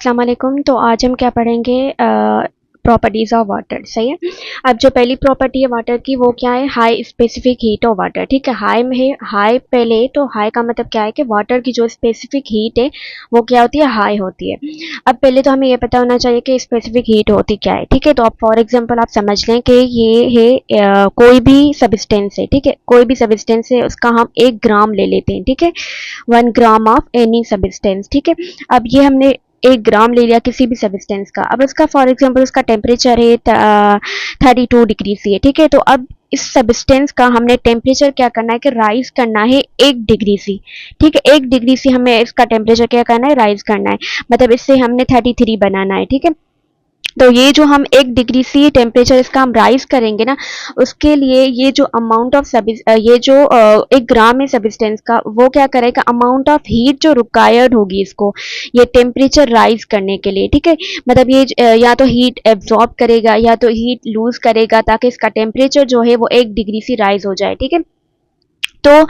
अस्सलाम वालेकुम। तो आज हम क्या पढ़ेंगे, प्रॉपर्टीज़ ऑफ वाटर। सही है। अब जो पहली प्रॉपर्टी है वाटर की वो क्या है, high specific heat of water. ठीक है, हाई में है, हाई पहले, तो हाई का मतलब क्या है कि वाटर की जो स्पेसिफिक हीट है वो क्या होती है, हाई होती है। अब पहले तो हमें ये पता होना चाहिए कि स्पेसिफिक हीट होती क्या है। ठीक है, तो अब फॉर एग्जांपल आप समझ लें कि ये है कोई भी सब्सटेंस है। ठीक है, कोई भी सब्सटेंस है, उसका हम 1 ग्राम ले लेते हैं। ठीक है, 1 ग्राम ऑफ एनी सब्सटेंस। ठीक है, अब ये हमने 1 ग्राम ले लिया किसी भी सब्सटेंस का। अब उसका फॉर एग्जांपल उसका टेम्परेचर है 32 डिग्री सी है। ठीक है, तो अब इस सब्सटेंस का हमने टेम्परेचर क्या करना है कि राइज करना है 1 डिग्री सी। ठीक है, 1 डिग्री सी हमें इसका टेम्परेचर क्या करना है, राइज करना है। मतलब इससे हमने 33 बनाना है। ठीक है, तो ये जो हम 1 डिग्री सी टेम्परेचर इसका हम राइज करेंगे ना, उसके लिए ये जो अमाउंट ऑफ ये जो 1 ग्राम है सब्सटेंस का, वो क्या करेगा, अमाउंट ऑफ हीट जो रिक्वायर्ड होगी इसको ये टेम्परेचर राइज करने के लिए। ठीक है, मतलब ये या तो हीट एब्जॉर्ब करेगा या तो हीट लूज करेगा, ताकि इसका टेम्परेचर जो है वो 1 डिग्री सी राइज हो जाए। ठीक है, तो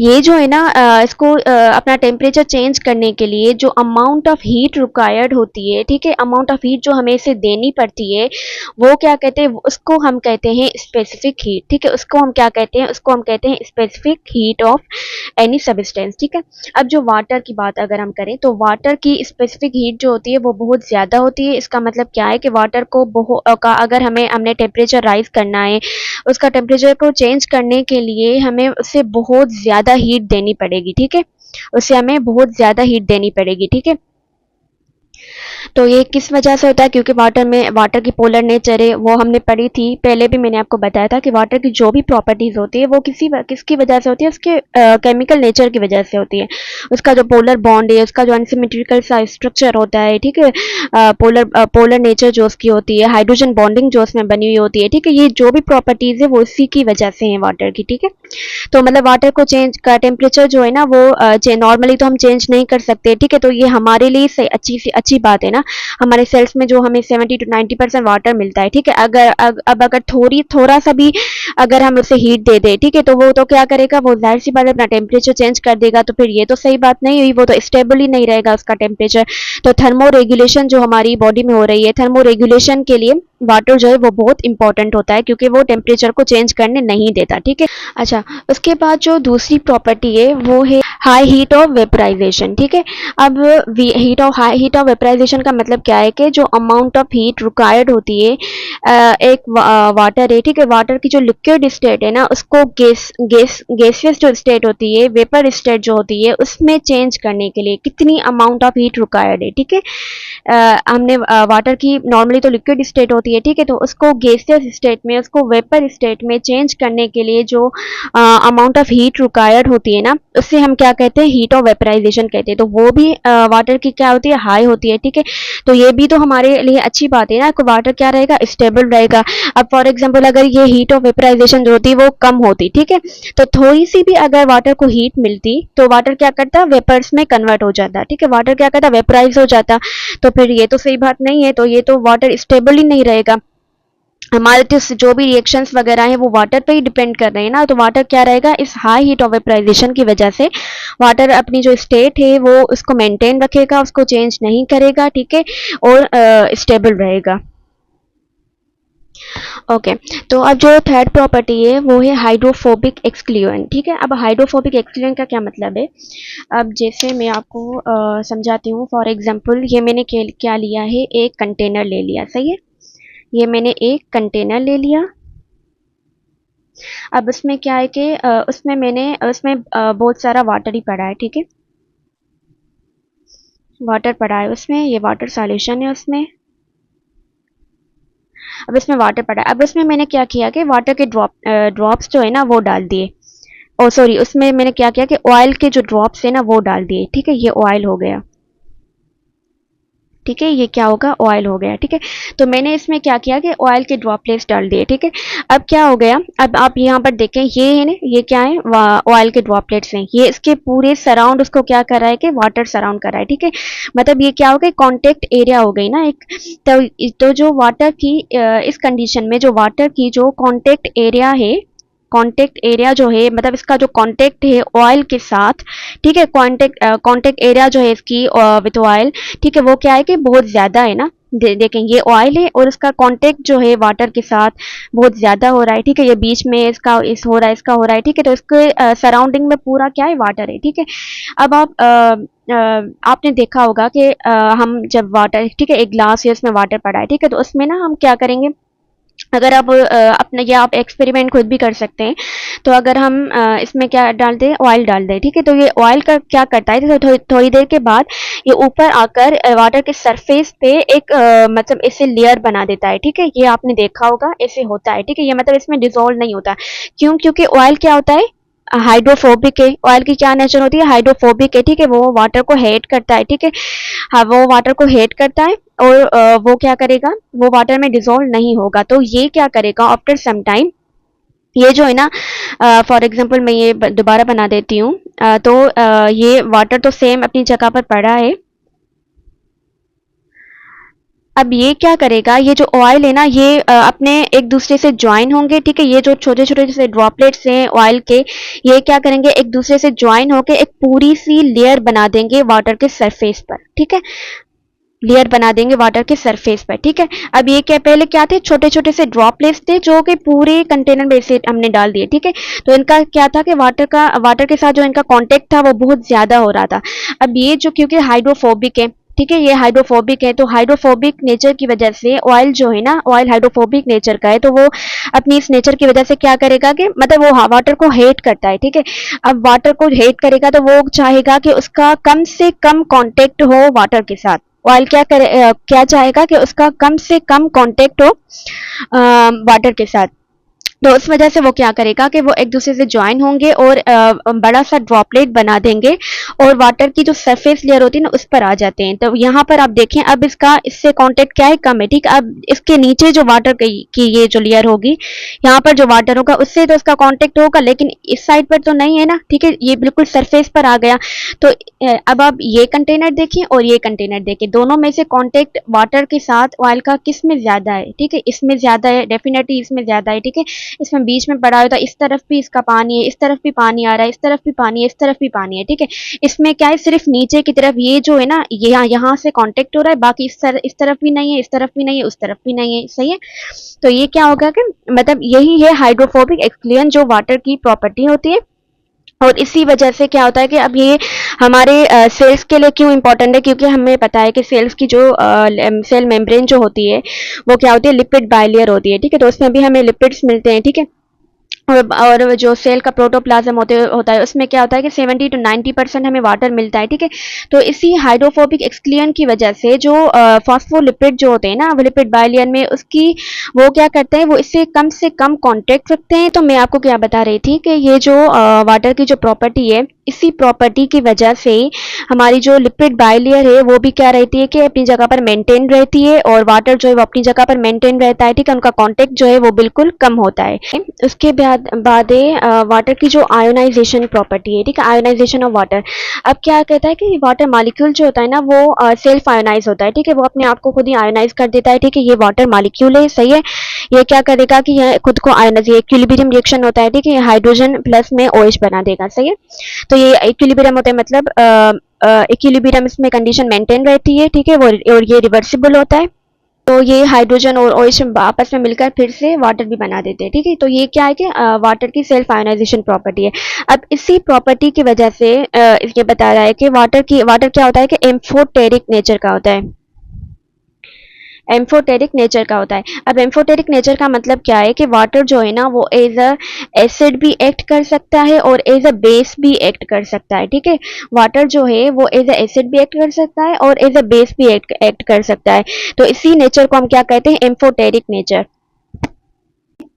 ये जो है ना, इसको अपना टेम्परेचर चेंज करने के लिए जो अमाउंट ऑफ हीट रिक्वायर्ड होती है, ठीक है, अमाउंट ऑफ हीट जो हमें इसे देनी पड़ती है, वो क्या कहते हैं, उसको हम कहते हैं स्पेसिफिक हीट। ठीक है, उसको हम क्या कहते हैं, उसको हम कहते हैं specific heat of any substance. ठीक है, अब जो वाटर की बात अगर हम करें तो वाटर की स्पेसिफिक हीट जो होती है वो बहुत ज़्यादा होती है। इसका मतलब क्या है कि वाटर को अगर हमने टेम्परेचर राइज करना है, उसका टेम्परेचर को चेंज करने के लिए हमें उससे बहुत ज़्यादा हीट देनी पड़ेगी। ठीक है, उससे हमें बहुत ज़्यादा हीट देनी पड़ेगी। ठीक है, तो ये किस वजह से होता है, क्योंकि वाटर की पोलर नेचर है, वो हमने पढ़ी थी पहले भी, मैंने आपको बताया था कि वाटर की जो भी प्रॉपर्टीज होती है वो किसकी वजह से होती है, उसके केमिकल नेचर की वजह से होती है। उसका जो पोलर बॉन्ड है, उसका जो अनसिमेट्रिकल सा स्ट्रक्चर होता है। ठीक है, पोलर नेचर जो उसकी होती है, हाइड्रोजन बॉन्डिंग जो उसमें बनी हुई होती है। ठीक है, ये जो भी प्रॉपर्टीज है वो इसी की वजह से है वाटर की। ठीक है, तो मतलब वाटर को चेंज का टेम्परेचर जो है ना वो नॉर्मली तो हम चेंज नहीं कर सकते। ठीक है, तो ये हमारे लिए अच्छी बात है ना। हमारे सेल्स में जो हमें 70 to 90% वाटर मिलता है। ठीक है, अगर थोड़ा सा भी अगर हम उसे हीट दे दे, ठीक है, तो वो तो क्या करेगा, वो जाहिर सी बात है अपना टेम्परेचर चेंज कर देगा। तो फिर ये तो सही बात नहीं हुई, वो तो स्टेबल ही नहीं रहेगा उसका टेम्परेचर। तो थर्मो रेगुलेशन जो हमारी बॉडी में हो रही है, थर्मो रेगुलेशन के लिए वाटर जो है वो बहुत इंपॉर्टेंट होता है, क्योंकि वो टेम्परेचर को चेंज करने नहीं देता। ठीक है, अच्छा, उसके बाद जो दूसरी प्रॉपर्टी है वो है हाई हीट ऑफ वेपराइजेशन। ठीक है, अब हाई हीट ऑफ वेपराइजेशन का मतलब क्या है कि जो अमाउंट ऑफ हीट रिक्वायर्ड होती है एक वाटर है। ठीक है, वाटर की जो लिक्विड स्टेट है ना, उसको गैसियस जो स्टेट होती है, वेपर स्टेट जो होती है, उसमें चेंज करने के लिए कितनी अमाउंट ऑफ हीट रिक्वायर्ड है। ठीक है, हमने वाटर की नॉर्मली तो लिक्विड स्टेट होती है। ठीक है, तो उसको गैसियस स्टेट में, उसको वेपर स्टेट में चेंज करने के लिए जो अमाउंट ऑफ हीट रिक्वायर्ड होती है ना, उससे हम क्या कहते हैं, हीट ऑफ वेपराइजेशन कहते हैं। तो वो भी वाटर की क्या होती है, हाई होती है। ठीक है, तो ये भी तो हमारे लिए अच्छी बात है ना कि वाटर क्या रहेगा, स्टेबल रहेगा। अब फॉर एग्जांपल अगर ये हीट ऑफ वेपराइजेशन जो होती है वो कम होती, ठीक है, तो थोड़ी सी भी अगर वाटर को हीट मिलती तो वाटर क्या करता, वेपर्स में कन्वर्ट हो जाता। ठीक है, वाटर क्या करता, वेपराइज हो जाता। तो फिर ये तो सही बात नहीं है, तो ये तो वाटर स्टेबल ही नहीं रहेगा। हमारे तो जो भी रिएक्शंस वगैरह हैं वो वाटर पे ही डिपेंड कर रहे हैं ना। तो वाटर क्या रहेगा, इस हाई हीट ऑफ वेपराइजेशन की वजह से वाटर अपनी जो स्टेट है वो उसको मेंटेन रखेगा, उसको चेंज नहीं करेगा। ठीक है, और स्टेबल रहेगा। ओके, तो अब जो थर्ड प्रॉपर्टी है वो है हाइड्रोफोबिक एक्सक्लूएंट। ठीक है, अब हाइड्रोफोबिक एक्सक्लूएंट का क्या मतलब है, अब जैसे मैं आपको समझाती हूँ। फॉर एग्जांपल ये मैंने क्या लिया है, एक कंटेनर ले लिया। सही है, ये मैंने एक कंटेनर ले लिया। अब उसमें क्या है कि उसमें बहुत सारा वाटर ही पड़ा है। ठीक है, वाटर पड़ा है उसमें, ये वाटर सॉल्यूशन है उसमें। अब इसमें वाटर पड़ा है, अब उसमें मैंने क्या किया कि वाटर के ड्रॉप्स जो है ना वो डाल दिए। ओ सॉरी, उसमें मैंने क्या किया कि ऑयल के जो ड्रॉप्स है ना वो डाल दिए। ठीक है, ये ऑयल हो गया। ठीक है, ये क्या होगा, ऑयल हो गया। ठीक है, तो मैंने इसमें क्या किया कि ऑयल के ड्रॉपलेट्स डाल दिए। ठीक है, अब क्या हो गया, अब आप यहाँ पर देखें, ये है ना, ये क्या है, ऑयल के ड्रॉपलेट्स हैं। ये इसके पूरे सराउंड उसको क्या कर रहा है कि वाटर सराउंड कर रहा है। ठीक है, मतलब ये क्या हो गया, कॉन्टेक्ट एरिया हो गई ना एक। तो जो वाटर की इस कंडीशन में जो वाटर की जो कॉन्टेक्ट एरिया है, कांटेक्ट एरिया जो है, मतलब इसका जो कांटेक्ट है ऑयल के साथ, ठीक है, कांटेक्ट एरिया जो है इसकी विथ ऑयल, ठीक है, वो क्या है कि बहुत ज़्यादा है ना। देखें ये ऑयल है और इसका कांटेक्ट जो है वाटर के साथ बहुत ज़्यादा हो रहा है, ठीक है, ये बीच में इसका इस हो रहा है, इसका हो रहा है, ठीक है, तो इसके सराउंडिंग में पूरा क्या है, वाटर है, ठीक है। अब आप आपने देखा होगा कि हम जब वाटर, ठीक है, एक ग्लास है उसमें वाटर पड़ा है, ठीक है, तो उसमें ना हम क्या करेंगे, अगर आप अपना, या आप एक्सपेरिमेंट खुद भी कर सकते हैं, तो अगर हम इसमें क्या डाल दें, ऑयल डाल दें, ठीक है, तो ये ऑयल का क्या करता है, तो थोड़ी देर के बाद ये ऊपर आकर वाटर के सरफेस पे एक मतलब ऐसे लेयर बना देता है, ठीक है, ये आपने देखा होगा ऐसे होता है, ठीक है, ये मतलब इसमें डिसॉल्व नहीं होता। क्यों? क्योंकि ऑयल क्या होता है, हाइड्रोफोबिक है। ऑयल की क्या नेचर होती है, हाइड्रोफोबिक है, ठीक है, वो वाटर को हेट करता है, ठीक है, हाँ वो वाटर को हेट करता है और वो क्या करेगा, वो वाटर में डिसॉल्व नहीं होगा। तो ये क्या करेगा आफ्टर सम टाइम, ये जो है ना, फॉर एग्जांपल मैं ये दोबारा बना देती हूँ, तो ये वाटर तो सेम अपनी जगह पर पड़ा है। अब ये क्या करेगा, ये जो ऑयल है ना, ये अपने एक दूसरे से ज्वाइन होंगे, ठीक है, ये जो छोटे छोटे जैसे ड्रॉपलेट्स हैं ऑयल के, ये क्या करेंगे, एक दूसरे से ज्वाइन होके एक पूरी सी लेयर बना देंगे वाटर के सरफेस पर, ठीक है, लेयर बना देंगे वाटर के सरफेस पर, ठीक है। अब ये क्या, पहले क्या थे, छोटे छोटे से ड्रॉपलेट्स थे जो कि पूरे कंटेनर में से हमने डाल दिए, ठीक है, तो इनका क्या था कि वाटर के साथ जो इनका कांटेक्ट था वो बहुत ज्यादा हो रहा था। अब ये जो, क्योंकि हाइड्रोफोबिक है, ठीक है, ये हाइड्रोफोबिक है, तो हाइड्रोफोबिक नेचर की वजह से ऑयल जो है ना, ऑयल हाइड्रोफोबिक नेचर का है, तो वो अपनी इस नेचर की वजह से क्या करेगा कि मतलब वो वाटर को हेट करता है, ठीक है। अब वाटर को हेट करेगा तो वो चाहेगा कि उसका कम से कम कांटेक्ट हो वाटर के साथ। ऑयल क्या करे, क्या चाहेगा कि उसका कम से कम कांटेक्ट हो वाटर के साथ। तो उस वजह से वो क्या करेगा कि वो एक दूसरे से ज्वाइन होंगे और बड़ा सा ड्रॉपलेट बना देंगे और वाटर की जो सरफेस लेयर होती है ना उस पर आ जाते हैं। तो यहाँ पर आप देखें, अब इसका इससे कांटेक्ट क्या है, कम है, ठीक है। अब इसके नीचे जो वाटर की ये जो लेयर होगी, यहाँ पर जो वाटर होगा उससे तो इसका कांटेक्ट होगा, लेकिन इस साइड पर तो नहीं है ना, ठीक है, ये बिल्कुल सरफेस पर आ गया। तो अब आप ये कंटेनर देखिए और ये कंटेनर देखिए, दोनों में से कांटेक्ट वाटर के साथ ऑयल का किस में ज्यादा है, ठीक है, इसमें ज्यादा है, डेफिनेटली इसमें ज्यादा है, ठीक है। इसमें बीच में पड़ा होता है, इस तरफ भी इसका पानी है, इस तरफ भी पानी आ रहा है, इस तरफ भी पानी है, इस तरफ भी पानी है, ठीक है। इसमें क्या है, सिर्फ नीचे की तरफ ये जो है ना, यहाँ से कांटेक्ट हो रहा है, बाकी इस तरफ भी नहीं है, इस तरफ भी नहीं है, उस तरफ भी नहीं है, सही है। तो ये क्या होगा कि मतलब यही है हाइड्रोफोबिक एक्सक्लियन जो वाटर की प्रॉपर्टी होती है। और इसी वजह से क्या होता है कि अब ये हमारे सेल्स के लिए क्यों इंपॉर्टेंट है, क्योंकि हमें पता है कि सेल्स की जो सेल मेम्ब्रेन जो होती है वो क्या होती है, लिपिड बाइलेयर होती है, ठीक है, तो उसमें भी हमें लिपिड्स मिलते हैं, ठीक है। और जो सेल का प्रोटोप्लाज्म होता है उसमें क्या होता है कि 70 to 90% हमें वाटर मिलता है, ठीक है। तो इसी हाइड्रोफोबिक एक्सक्लियन की वजह से जो फॉस्फोलिपिड जो होते हैं ना, वो लिपिड बाइलियन में उसकी वो क्या करते हैं, वो इससे कम से कम कांटेक्ट रखते हैं। तो मैं आपको क्या बता रही थी कि ये जो वाटर की जो प्रॉपर्टी है, इसी प्रॉपर्टी की वजह से हमारी जो लिपिड बाइलेयर है वो भी क्या रहती है कि अपनी जगह पर मेंटेन रहती है, और वाटर जो है वो अपनी जगह पर मेंटेन रहता है, ठीक है, उनका कांटेक्ट जो है वो बिल्कुल कम होता है। उसके बाद वाटर की जो आयोनाइजेशन प्रॉपर्टी है, ठीक है, आयोनाइजेशन ऑफ वाटर। अब क्या कहता है कि वाटर मॉलिक्यूल जो होता है ना वो सेल्फ आयोनाइज होता है, ठीक है, वो अपने आप को खुद ही आयोनाइज कर देता है, ठीक है, ये वाटर मॉलिक्यूल है, सही है। ये क्या करेगा कि यह खुद को आयोनाइज, ये इक्विलिब्रियम रिएक्शन होता है, ठीक है, हाइड्रोजन प्लस में OH बना देगा, सही है। तो ये इक्विलिब्रियम होता है, मतलब इक्विलिब्रियम इसमें कंडीशन मेंटेन रहती है, ठीक है, वो और ये रिवर्सिबल होता है। तो ये हाइड्रोजन और OH आपस में मिलकर फिर से वाटर भी बना देते हैं, ठीक है। तो ये क्या है कि वाटर की सेल्फ आयोनाइजेशन प्रॉपर्टी है। अब इसी प्रॉपर्टी की वजह से ये बता रहा है कि वाटर क्या होता है कि एम्फोटेरिक नेचर का होता है, एम्फोटेरिक नेचर का होता है। अब एम्फोटेरिक नेचर का मतलब क्या है कि वाटर जो है ना वो एज अ एसिड भी एक्ट कर सकता है और एज अ बेस भी एक्ट कर सकता है, ठीक है। वाटर जो है वो एज अ एसिड भी एक्ट कर सकता है और एज अ बेस भी एक्ट कर सकता है। तो इसी नेचर को हम क्या कहते हैं, एम्फोटेरिक नेचर।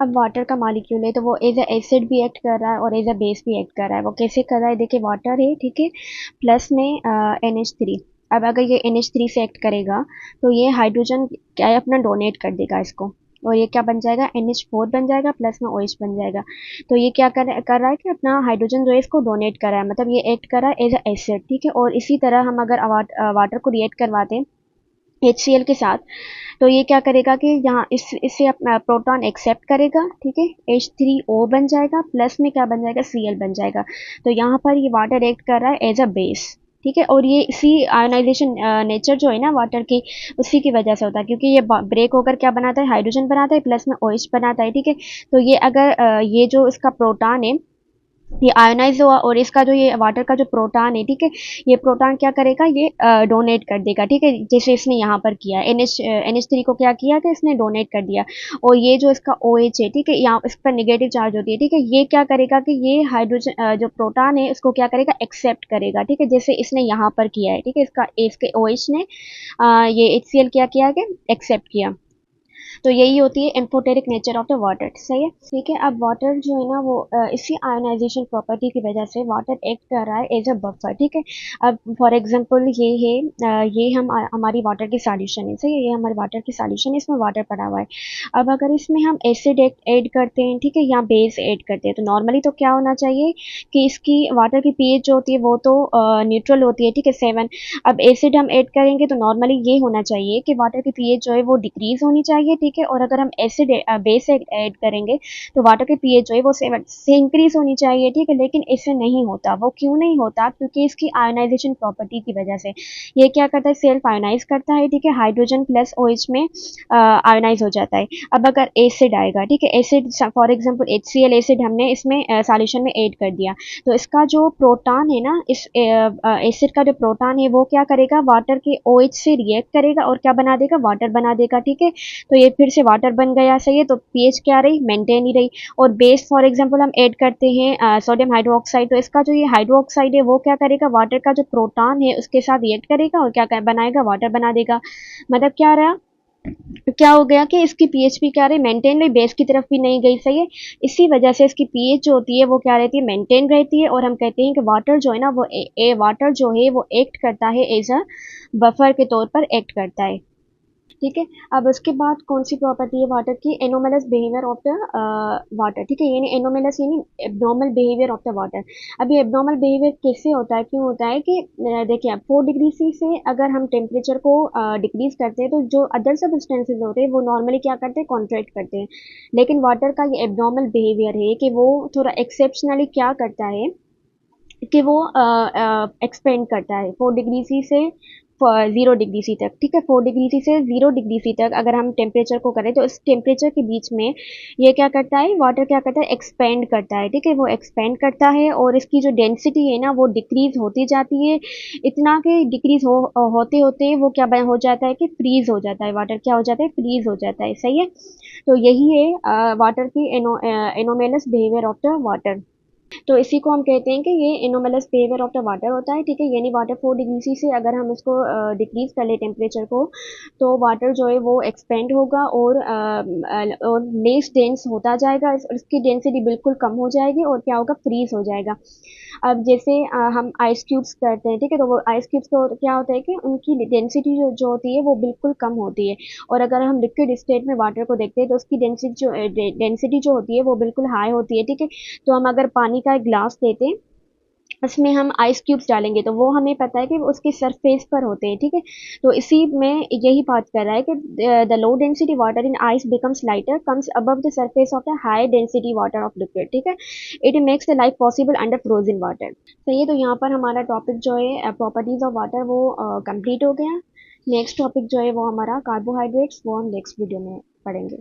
अब वाटर का मॉलिक्यूल है तो वो एज अ एसिड भी एक्ट कर रहा है और एज अ बेस भी एक्ट कर रहा है। वो कैसे कर रहा है, देखिए, वाटर है, ठीक है, प्लस में NH3। अब अगर ये NH3 से एक्ट करेगा तो ये हाइड्रोजन क्या है, अपना डोनेट कर देगा इसको, और ये क्या बन जाएगा, NH4 बन जाएगा, प्लस में OH बन जाएगा। तो ये क्या कर रहा है कि अपना हाइड्रोजन जो है इसको डोनेट कर रहा है, मतलब ये एक्ट कर रहा है एज अ एसिड, ठीक है। और इसी तरह हम अगर वाटर को रिएक्ट करवाते हैं HCl के साथ, तो ये क्या करेगा कि यहाँ इससे अपना प्रोटॉन एक्सेप्ट करेगा, ठीक है, H3O बन जाएगा, प्लस में क्या बन जाएगा, Cl बन जाएगा। तो यहाँ पर ये वाटर एक्ट कर रहा है एज अ बेस, ठीक है, और ये इसी आयोनाइजेशन नेचर जो है ना वाटर की, उसी की वजह से होता है, क्योंकि ये ब्रेक होकर क्या बनाता है, हाइड्रोजन बनाता है, प्लस में OH बनाता है, ठीक है। तो ये अगर ये जो इसका प्रोटॉन है ये आयोनाइज हुआ और इसका जो ये वाटर का जो प्रोटॉन है, ठीक है, ये प्रोटॉन क्या करेगा, ये डोनेट कर देगा, ठीक है, जैसे इसने यहाँ पर किया NH3 को क्या किया कि इसने डोनेट कर दिया। और ये जो इसका OH है, ठीक है, यहाँ इस पर नेगेटिव चार्ज होती है, ठीक है, ये क्या करेगा कि ये हाइड्रोजन जो प्रोटॉन है इसको क्या करेगा, एक्सेप्ट करेगा, ठीक है, जैसे इसने यहाँ पर किया है, ठीक है, इसके OH ने ये HCl क्या किया कि एक्सेप्ट किया। तो यही होती है amphoteric nature of the water, सही है, ठीक है। अब वाटर जो है ना वो इसी आयोनाइजेशन प्रॉपर्टी की वजह से वाटर एक्ट कर रहा है एज अ बफर, ठीक है। अब फॉर एग्जांपल ये है ये हमारी वाटर की सॉल्यूशन है, सही है, ये हमारी वाटर की सॉल्यूशन है, इसमें वाटर पड़ा हुआ है। अब अगर इसमें हम एसिड ऐड करते हैं, ठीक है, या बेस ऐड करते हैं, तो नॉर्मली तो क्या होना चाहिए कि इसकी वाटर की pH जो होती है वो तो न्यूट्रल होती है, ठीक है, 7। अब एसिड हम ऐड करेंगे तो नॉर्मली ये होना चाहिए कि वाटर की pH जो है वो डिक्रीज होनी चाहिए, ठीक है, और अगर हम एसिड बेस ऐड करेंगे तो वाटर की pH जो है वो 7 से इंक्रीज होनी चाहिए, ठीक है, लेकिन इससे नहीं होता। वो क्यों नहीं होता, क्योंकि इसकी आयोनाइजेशन प्रॉपर्टी की वजह से ये क्या करता है, सेल्फ आयोनाइज करता है, ठीक है, हाइड्रोजन प्लस OH में आयोनाइज हो जाता है। अब अगर एसिड आएगा, ठीक है, acid for example HCl acid हमने इसमें सॉल्यूशन में ऐड कर दिया, तो इसका जो प्रोटॉन है ना, इस एसिड का जो प्रोटॉन है वो क्या करेगा, वाटर के OH से रिएक्ट करेगा और क्या बना देगा, वाटर बना देगा, ठीक है। तो ये फिर से वाटर बन गया, सही है, तो pH क्या रही, मेंटेन ही रही। और बेस फॉर एग्जांपल हम ऐड करते हैं सोडियम हाइड्रोक्साइड, तो इसका जो ये हाइड्रोक्साइड है वो क्या करेगा, वाटर का जो प्रोटॉन है उसके साथ रिएक्ट करेगा और क्या बनाएगा, वाटर बना देगा। मतलब क्या रहा, तो क्या हो गया कि इसकी pH भी क्या रही, मेंटेन रही, बेस की तरफ भी नहीं गई, सही है। इसी वजह से इसकी pH जो होती है वो क्या रहती है, मेंटेन रहती है, और हम कहते हैं कि वाटर जो है ना वो वाटर जो है वो एक्ट करता है एज अ बफर के तौर पर एक्ट करता है, ठीक है। अब उसके बाद कौन सी प्रॉपर्टी है वाटर की, anomalous behaviour of the water, ठीक है, यानी एनोमलस यानी abnormal behaviour of the water. अब ये एबनॉर्मल बिहेवियर कैसे होता है, क्यों होता है कि देखिए 4 डिग्री से अगर हम टेम्परेचर को डिक्रीज करते हैं तो जो अदर सब्सटेंसेज होते हैं वो नॉर्मली क्या करते हैं, कॉन्ट्रैक्ट करते हैं, लेकिन वाटर का ये एबनॉर्मल बिहेवियर है कि वो थोड़ा एक्सेप्शनली क्या करता है कि वो एक्सपेंड करता है 4 डिग्री से 0 डिग्री तक, ठीक है, 4 डिग्री से 0 डिग्री तक अगर हम टेम्परेचर को करें तो इस टेम्परेचर के बीच में ये क्या करता है, वाटर क्या करता है, एक्सपेंड करता है, ठीक है, वो एक्सपेंड करता है और इसकी जो डेंसिटी है ना वो डिक्रीज होती जाती है, इतना कि डिक्रीज होते होते वो क्या हो जाता है कि फ्रीज हो जाता है, वाटर क्या हो जाता है, फ्रीज हो जाता है, सही है। तो यही है वाटर की anomalous behaviour of the water. तो इसी को हम कहते हैं कि ये anomalous behaviour of the water होता है, ठीक है, यानी वाटर 4 डिग्री से अगर हम इसको डिक्रीज कर ले टेम्परेचर को तो वाटर जो है वो एक्सपेंड होगा और लेस डेंस होता जाएगा, इसकी डेंसिटी बिल्कुल कम हो जाएगी और क्या होगा, फ्रीज हो जाएगा। अब जैसे हम आइस क्यूब्स करते हैं, ठीक है, तो वो आइस क्यूब्स को क्या होता है कि उनकी डेंसिटी जो होती है वो बिल्कुल कम होती है, और अगर हम लिक्विड स्टेट में वाटर को देखते हैं तो उसकी डेंसिटी जो होती है वो बिल्कुल हाई होती है, ठीक है। तो हम अगर पानी का एक ग्लास लेते हैं उसमें हम आइस क्यूब्स डालेंगे तो वो हमें पता है कि वो उसके सरफेस पर होते हैं, ठीक है। तो इसी में यही बात कर रहा है कि the low density water in ice becomes lighter comes above the surface of the high density water of liquid, ठीक है, it makes the life possible under frozen water. सही है, तो यहाँ पर हमारा टॉपिक जो है प्रॉपर्टीज ऑफ वाटर वो कंप्लीट हो गया। नेक्स्ट टॉपिक जो है वो हमारा कार्बोहाइड्रेट्स, वो हम नेक्स्ट वीडियो में पढ़ेंगे।